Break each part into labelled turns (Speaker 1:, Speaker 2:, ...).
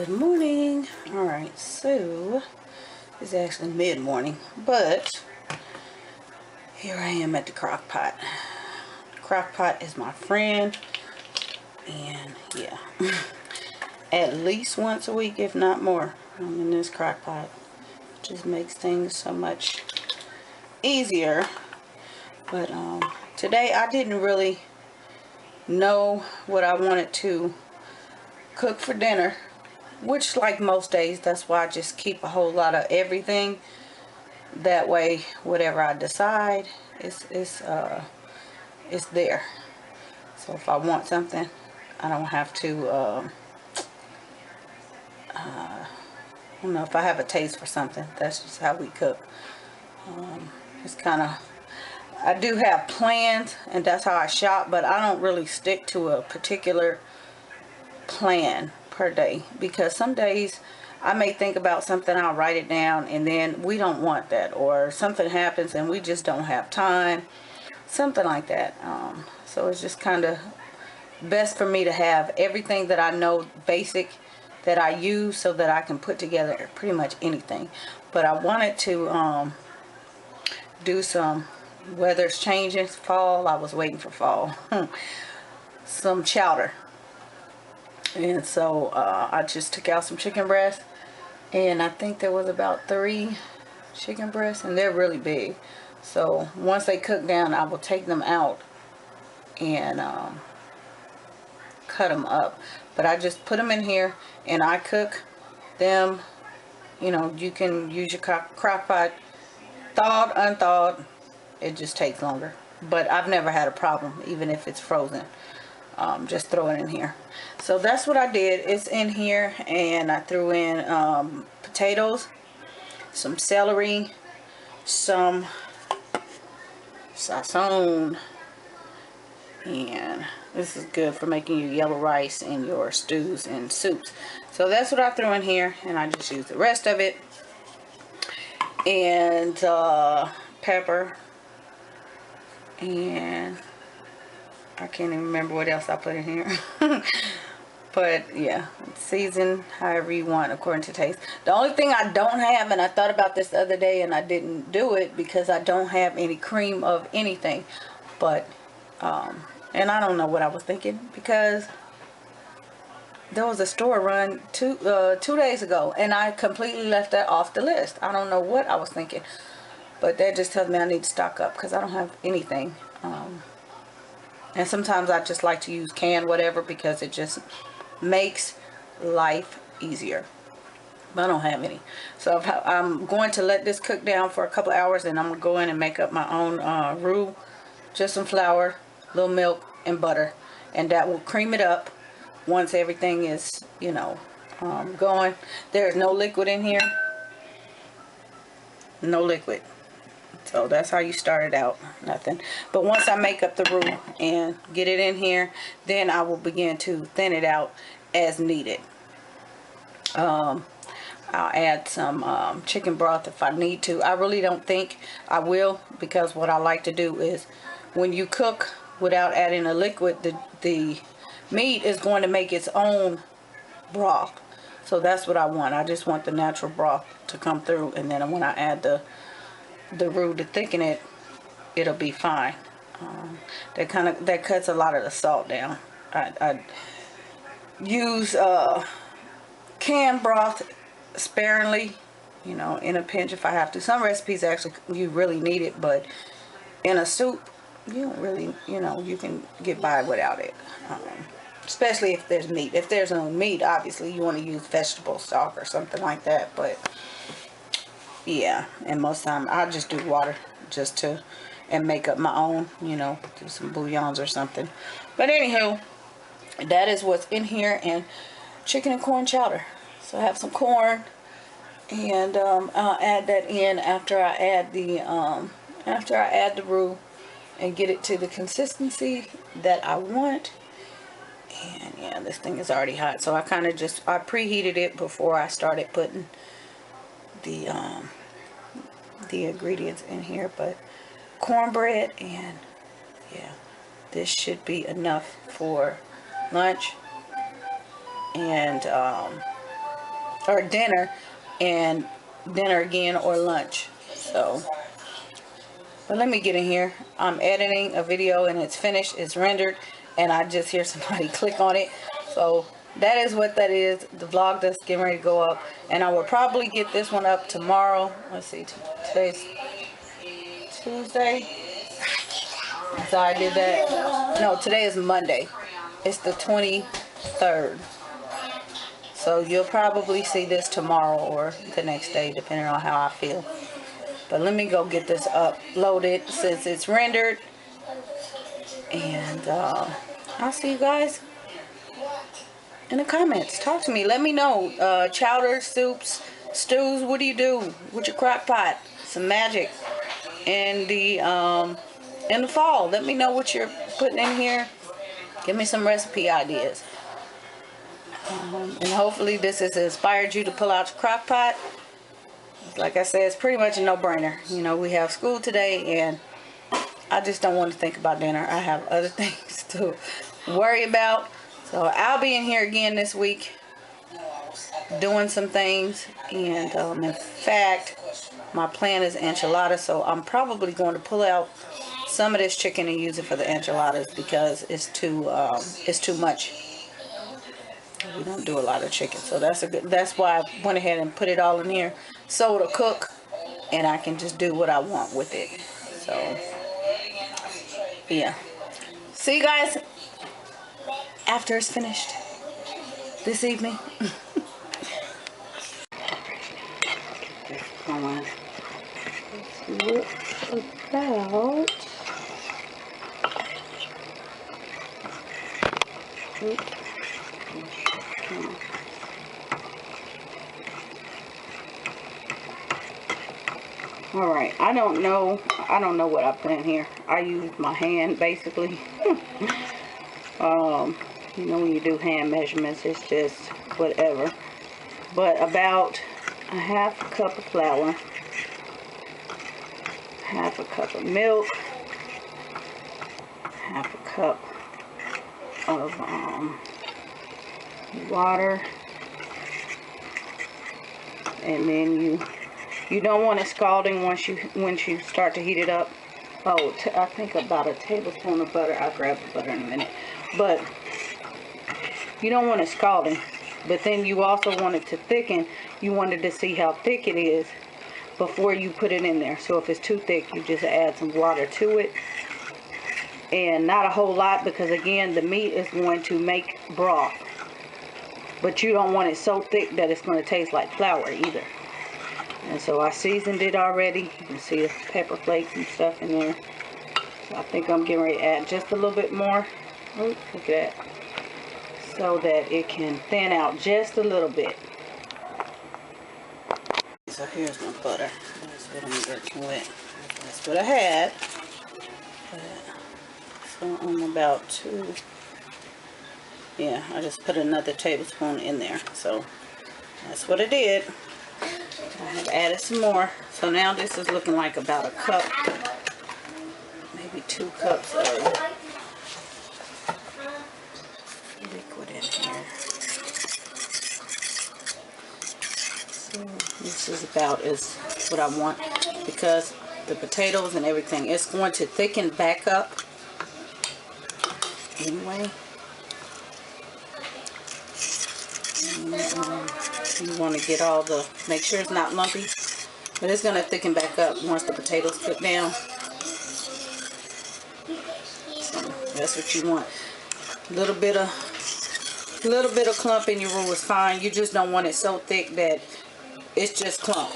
Speaker 1: Good morning. Alright, so it's actually mid-morning, but here I am at the Crockpot. Crockpot is my friend, and yeah, at least once a week, if not more, I'm in this Crockpot. Just makes things so much easier. But today I didn't really know what I wanted to cook for dinner, which, like most days, that's why I just keep a whole lot of everything. That way, whatever I decide is there. So if I want something, I don't have to. I don't know, if I have a taste for something, that's just how we cook. It's kind of. I do have plans, and that's how I shop, but I don't really stick to a particular plan per day, because some days I may think about something, I'll write it down, and then we don't want that, or something happens and we just don't have time, something like that. So it's just kind of best for me to have everything that I know basic that I use, so that I can put together pretty much anything. But I wanted to do some, weather's changing, fall, I was waiting for fall, some chowder. And so I just took out some chicken breasts, and I think there was about 3 chicken breasts, and they're really big. So once they cook down, I will take them out and cut them up. But I just put them in here and I cook them. You know, you can use your crock pot, thawed, unthawed. It just takes longer, but I've never had a problem, even if it's frozen. Just throw it in here. So that's what I did. It's in here, and I threw in potatoes, some celery, some sazon, and this is good for making your yellow rice and your stews and soups. So that's what I threw in here, and I just used the rest of it, and pepper, and I can't even remember what else I put in here. But yeah, season however you want according to taste. The only thing I don't have, and I thought about this the other day and I didn't do it because I don't have any cream of anything. But and I don't know what I was thinking, because there was a store run 2 days ago, and I completely left that off the list. I don't know what I was thinking, but that just tells me I need to stock up, because I don't have anything. And sometimes I just like to use canned whatever, because it just makes life easier. But I don't have any. So if I'm going to let this cook down for a couple hours, and I'm going to go in and make up my own roux. Just some flour, little milk, and butter. And that will cream it up once everything is, you know, going. There's no liquid in here. No liquid. So that's how you start it out. Nothing. But once I make up the roux and get it in here, then I will begin to thin it out as needed. I'll add some chicken broth if I need to. I really don't think I will, because what I like to do is, when you cook without adding a liquid, the meat is going to make its own broth. So that's what I want. I just want the natural broth to come through, and then when I add the roux to thicken it, it'll be fine. That cuts a lot of the salt down. I use canned broth sparingly, you know, in a pinch if I have to. Some recipes actually you really need it, but in a soup you don't really, you know, you can get by without it. Especially if there's meat. If there's no meat, obviously you want to use vegetable stock or something like that, but yeah, and most time I'll just do water and make up my own, you know, do some bouillons or something. But anywho, that is what's in here, and chicken and corn chowder. So I have some corn, and I'll add that in after I add the roux and get it to the consistency that I want. And yeah, this thing is already hot, so I preheated it before I started putting the ingredients in here. But cornbread, and yeah, this should be enough for lunch. And or dinner, and dinner again or lunch. So, but let me get in here. I'm editing a video and it's finished, it's rendered, and I just hear somebody click on it. So that is what that is. The vlog that's getting ready to go up, and I will probably get this one up tomorrow. Let's see, today's Tuesday. So I did that. No, today is Monday. It's the 23rd. So you'll probably see this tomorrow or the next day, depending on how I feel. But let me go get this uploaded since it's rendered. And I'll see you guys in the comments. Talk to me. Let me know. Chowder, soups, stews. What do you do with your crock pot? Some magic. In the fall. Let me know what you're putting in here. Give me some recipe ideas. And hopefully this has inspired you to pull out your crock pot. Like I said, it's pretty much a no-brainer. You know, we have school today and I just don't want to think about dinner. I have other things to worry about. So I'll be in here again this week doing some things. And in fact, my plan is enchiladas. So I'm probably going to pull out some of this chicken and use it for the enchiladas because it's too much. We don't do a lot of chicken, so that's why I went ahead and put it all in here so it'll cook and I can just do what I want with it. So yeah, see you guys after it's finished this evening. Alright, I don't know what I put in here. I use my hand basically. You know, when you do hand measurements, it's just whatever. But about a half a cup of flour, half a cup of milk, half a cup of water, and then you don't want it scalding once you start to heat it up. Oh, I think about a tablespoon of butter. I'll grab the butter in a minute. But you don't want it scalding. But then you also want it to thicken. You wanted to see how thick it is before you put it in there. So if it's too thick, you just add some water to it. And not a whole lot, because again, the meat is going to make broth. But you don't want it so thick that it's going to taste like flour either. And so I seasoned it already. You can see the pepper flakes and stuff in there. So I think I'm getting ready to add just a little bit more. Ooh, look at that. So that it can thin out just a little bit. So here's my butter. That's what I'm working with. That's what I had. So I'm about to, yeah, I just put another tablespoon in there. So that's what I did. I have added some more. So now this is looking like about a cup, maybe 2 cups of liquid in here. So this is about as what I want, because the potatoes and everything, it's going to thicken back up anyway. You want to get all the, make sure it's not lumpy, but it's going to thicken back up once the potatoes cook down. So that's what you want. A little bit of clump in your roux is fine. You just don't want it so thick that it's just clump.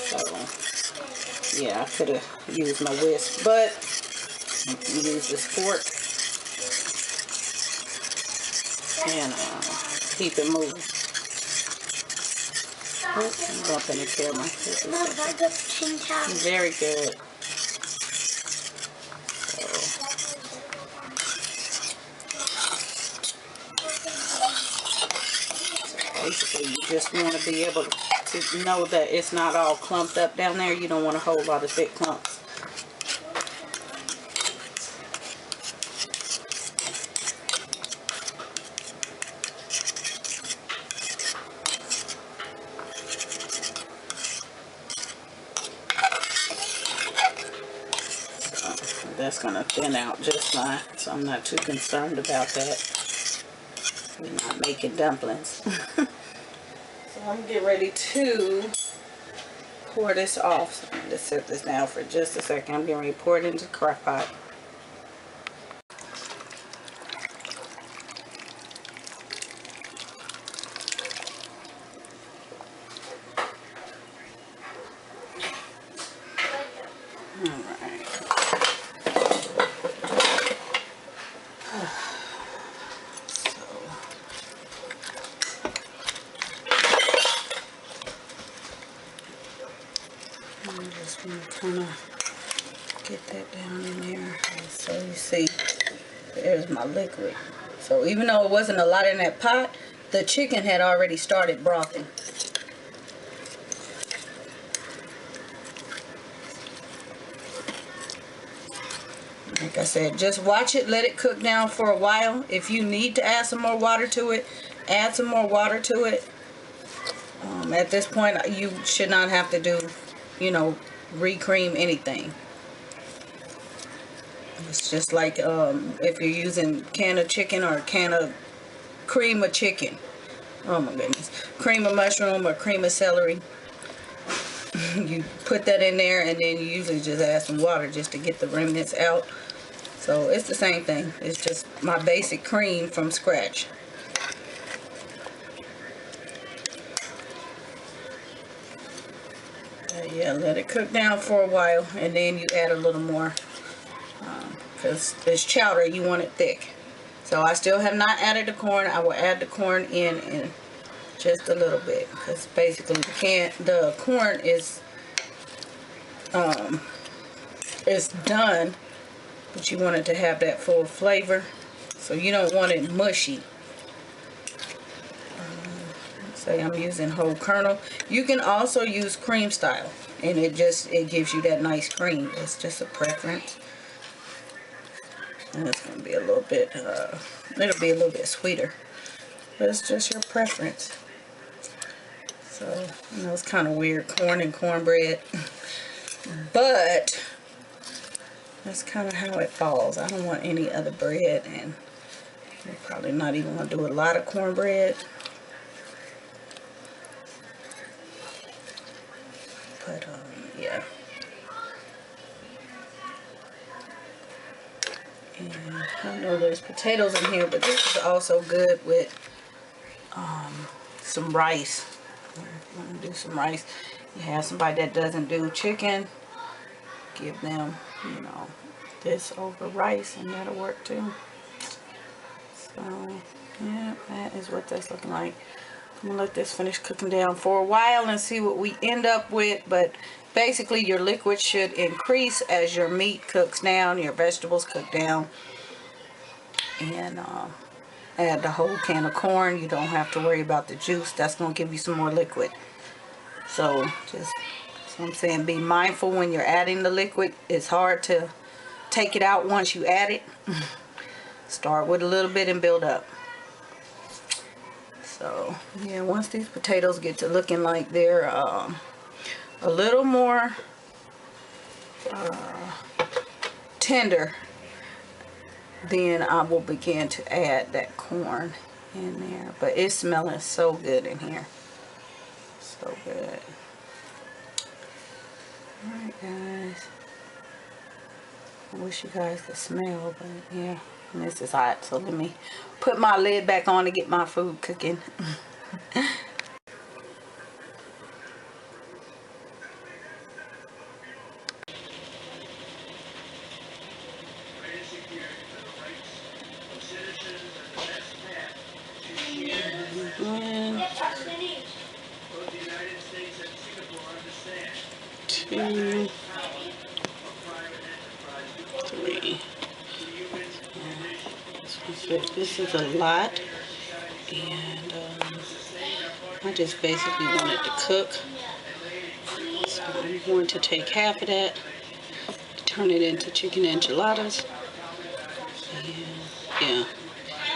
Speaker 1: So yeah, I could have used my whisk, but you can use this fork and keep it moving. Oops, I'm bumping the camera. Very good. So basically, you just want to be able to know that it's not all clumped up down there. You don't want a whole lot of thick clumps. that's gonna thin out just fine. So I'm not too concerned about that. We're not making dumplings. So I'm gonna get ready to pour this off. So I'm gonna set this down for just a second. I'm getting ready to pour it into the crock pot. I'm just going to kind of get that down in there. So you see, there's my liquid. So even though it wasn't a lot in that pot, the chicken had already started brothing. Like I said, just watch it, let it cook down for a while. If you need to add some more water to it, add some more water to it. At this point, you should not have to do, you know, re-cream anything. It's just like if you're using can of chicken or a can of cream of chicken. Oh my goodness. Cream of mushroom or cream of celery. You put that in there and then you usually just add some water just to get the remnants out. So it's the same thing. It's just my basic cream from scratch. Yeah, let it cook down for a while and then you add a little more because it's chowder, you want it thick. So I still have not added the corn. I will add the corn in just a little bit because basically the corn is done, but you want it to have that full flavor, so you don't want it mushy. Say I'm using whole kernel. You can also use cream style, and it gives you that nice cream. It's just a preference. And it's gonna be a little bit it'll be a little bit sweeter, but it's just your preference. So you know, it's kind of weird, corn and cornbread, but that's kind of how it falls. I don't want any other bread, and we're probably not even gonna do a lot of cornbread. But yeah. And I know there's potatoes in here, but this is also good with some rice. I'm gonna do some rice. You have somebody that doesn't do chicken, give them, you know, this over rice, and that'll work too. So yeah, that is what that's looking like. I'm gonna let this finish cooking down for a while and see what we end up with. But basically your liquid should increase as your meat cooks down, your vegetables cook down, and add the whole can of corn. You don't have to worry about the juice. That's gonna give you some more liquid. So just, so I'm saying, be mindful when you're adding the liquid. It's hard to take it out once you add it. Start with a little bit and build up. So yeah, once these potatoes get to looking like they're a little more tender, then I will begin to add that corn in there. But it's smelling so good in here, so good. All right, guys, I wish you guys could smell, but yeah. And this is hot, so let me put my lid back on to get my food cooking. Two, three. This is a lot, and I just basically want it to cook. So I'm going to take half of that, turn it into chicken enchiladas, and yeah.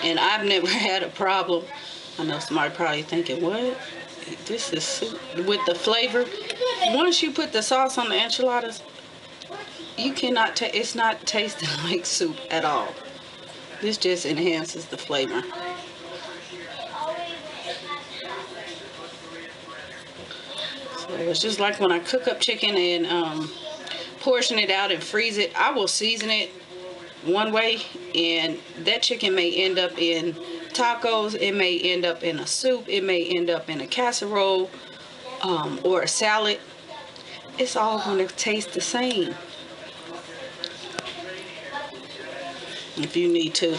Speaker 1: And I've never had a problem. I know somebody probably thinking, what? This is with the flavor. Once you put the sauce on the enchiladas, you cannot it's not tasting like soup at all. This just enhances the flavor. So it's just like when I cook up chicken and portion it out and freeze it. I will season it one way, and that chicken may end up in tacos, it may end up in a soup, it may end up in a casserole, or a salad. It's all going to taste the same. If you need to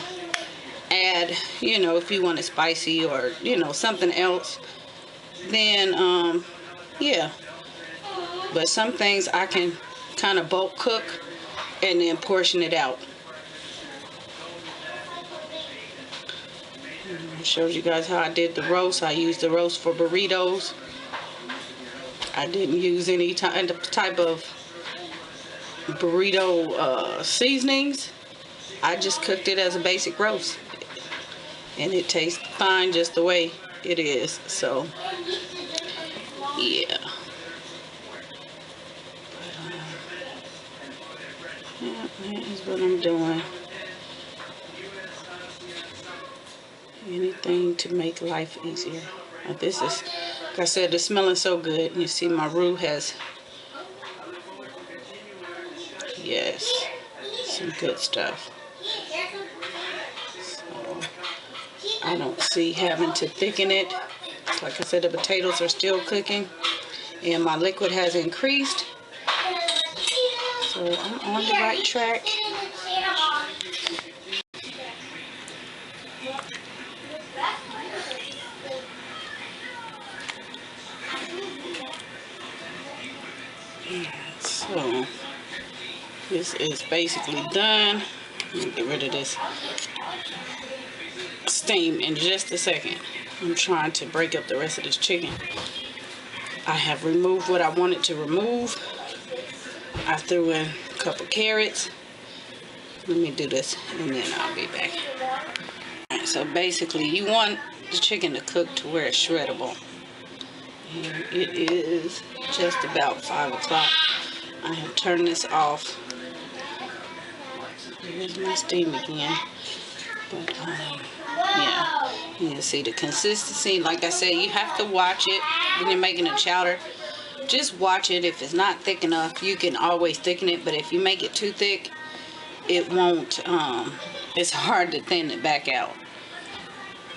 Speaker 1: add, if you want it spicy or, something else, then, yeah. But some things I can kind of bulk cook and then portion it out. I showed you guys how I did the roast. I used the roast for burritos. I didn't use any type of burrito seasonings. I just cooked it as a basic roast, and it tastes fine just the way it is. So yeah. Yeah, that is what I'm doing. Anything to make life easier. Now this is, like I said, it's smelling so good. You see my roux has, yes, some good stuff. So I don't see having to thicken it. Like I said, the potatoes are still cooking and my liquid has increased. So I'm on the right track. So this is basically done. Let me get rid of this steam in just a second. I'm trying to break up the rest of this chicken. I have removed what I wanted to remove. I threw in a couple carrots. Let me do this and then I'll be back. Alright, so basically you want the chicken to cook to where it's shreddable. And it is just about 5 o'clock. I have turned this off. Here's my steam again. But yeah, you can see the consistency. Like I said, you have to watch it when you're making a chowder. Just watch it. If it's not thick enough, you can always thicken it. But if you make it too thick, it won't. It's hard to thin it back out.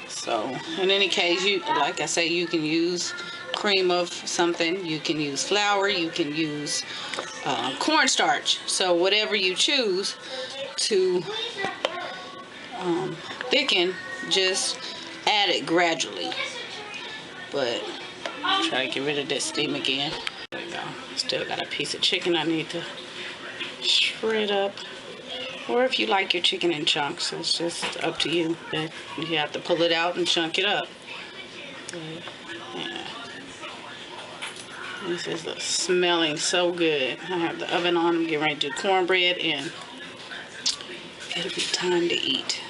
Speaker 1: So in any case, like I say, you can use cream of something. You can use flour. You can use cornstarch. So whatever you choose to thicken, just add it gradually. But try to get rid of that steam again. There we go. Still got a piece of chicken I need to shred up. Or if you like your chicken in chunks, it's just up to you. But you have to pull it out and chunk it up. But, yeah. This is smelling so good. I have the oven on. I'm getting ready to do cornbread and it'll be time to eat.